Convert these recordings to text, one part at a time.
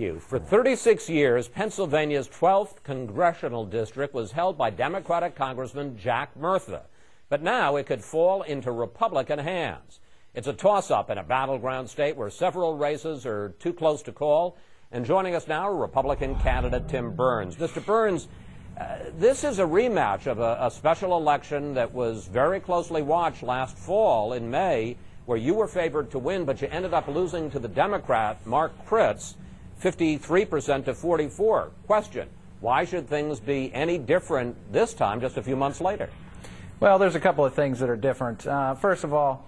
you. For 36 years, Pennsylvania's 12th congressional district was held by Democratic Congressman Jack Murtha. But now it could fall into Republican hands. It's a toss-up in a battleground state where several races are too close to call. And joining us now, Republican candidate Tim Burns. Mr. Burns, this is a rematch of a special election that was very closely watched last fall in May, where you were favored to win, but you ended up losing to the Democrat, Mark Kritz, 53% to 44%. Question, why should things be any different this time, just a few months later? Well, there's a couple of things that are different. First of all,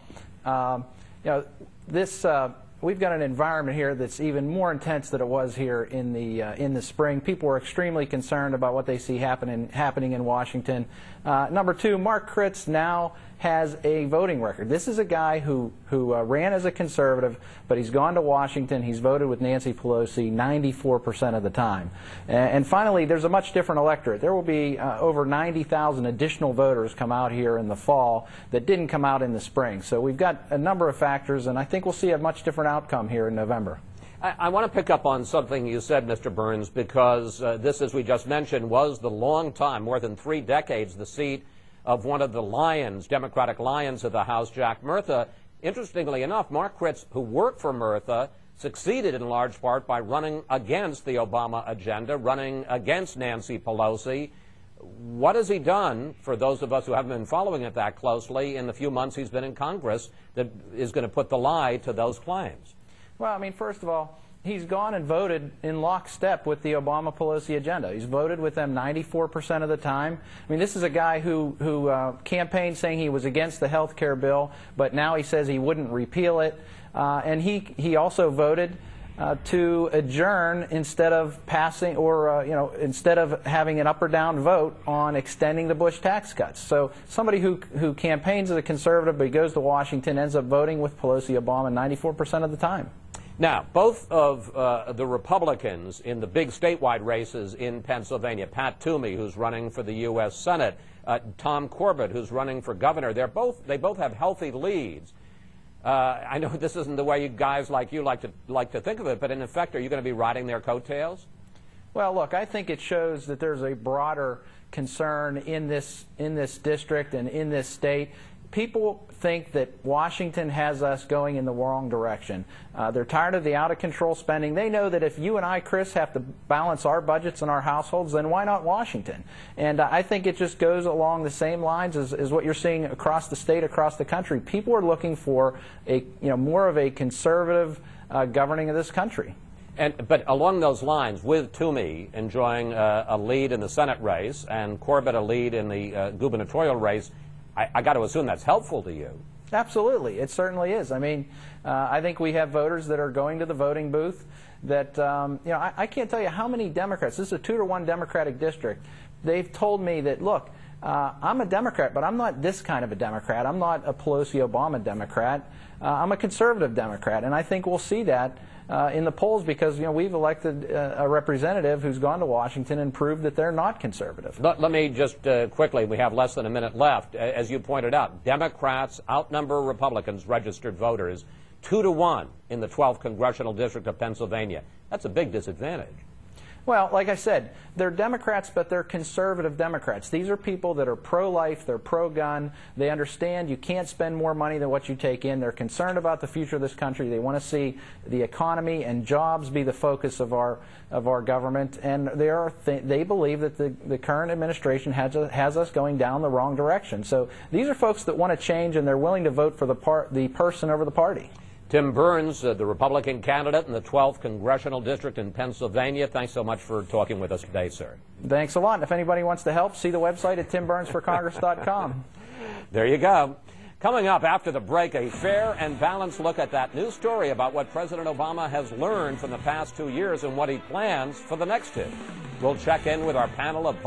we've got an environment here that's even more intense than it was here in the spring. People are extremely concerned about what they see happening in Washington. Number two, Mark Kritz now has a voting record. This is a guy who ran as a conservative, but he's gone to Washington. He's voted with Nancy Pelosi 94% of the time. And finally, there's a much different electorate. There will be over 90,000 additional voters come out here in the fall that didn't come out in the spring. So we've got a number of factors, and I think we'll see a much different outcome here in November. I want to pick up on something you said, Mr. Burns, because this, as we just mentioned, was the long time, more than 3 decades, the seat of one of the lions, Democratic lions of the House, Jack Murtha. Interestingly enough, Mark Kritz, who worked for Murtha, succeeded in large part by running against the Obama agenda, running against Nancy Pelosi. What has he done, for those of us who haven't been following it that closely, in the few months he's been in Congress that is going to put the lie to those claims? Well, I mean, first of all, he's gone and voted in lockstep with the Obama-Pelosi agenda. He's voted with them 94% of the time. I mean, this is a guy who campaigned saying he was against the health care bill, but now he says he wouldn't repeal it. And he also voted to adjourn instead of passing, or instead of having an up or down vote on extending the Bush tax cuts. So somebody who campaigns as a conservative but goes to Washington ends up voting with Pelosi, Obama 94% of the time. Now, both of the Republicans in the big statewide races in Pennsylvania, Pat Toomey, who's running for the U.S. Senate, Tom Corbett, who's running for governor, they both have healthy leads. I know this isn't the way you guys like to think of it, but in effect, are you going to be riding their coattails? Well, look, I think it shows that there's a broader concern in this district and in this state. People think that Washington has us going in the wrong direction. They're tired of the out-of-control spending. They know that if you and I, Chris, have to balance our budgets and our households, then why not Washington? And I think it just goes along the same lines as what you're seeing across the state, across the country. People are looking for more of a conservative governing of this country. But along those lines, with Toomey enjoying a lead in the Senate race and Corbett a lead in the gubernatorial race, I got to assume that's helpful to you. Absolutely. It certainly is. I mean, I think we have voters that are going to the voting booth that, I can't tell you how many Democrats, this is a 2-to-1 Democratic district, they've told me that, look, I'm a Democrat, but I'm not this kind of a Democrat. I'm not a Pelosi-Obama Democrat. I'm a conservative Democrat, and I think we'll see that in the polls because we've elected a representative who's gone to Washington and proved that they're not conservative. Let me just quickly, we have less than a minute left. As you pointed out, Democrats outnumber Republicans, registered voters, 2-to-1 in the 12th congressional district of Pennsylvania. That's a big disadvantage. Well, like I said, they're Democrats, but they're conservative Democrats. These are people that are pro-life, they're pro-gun, they understand you can't spend more money than what you take in. They're concerned about the future of this country. They want to see the economy and jobs be the focus of our government, and they believe that the current administration has us going down the wrong direction. So these are folks that want to change, and they're willing to vote for the person over the party. Tim Burns, the Republican candidate in the 12th Congressional District in Pennsylvania, thanks so much for talking with us today, sir. Thanks a lot. And if anybody wants to help, see the website at timburnsforcongress.com. There you go. Coming up after the break, a fair and balanced look at that new story about what President Obama has learned from the past 2 years and what he plans for the next 2. We'll check in with our panel of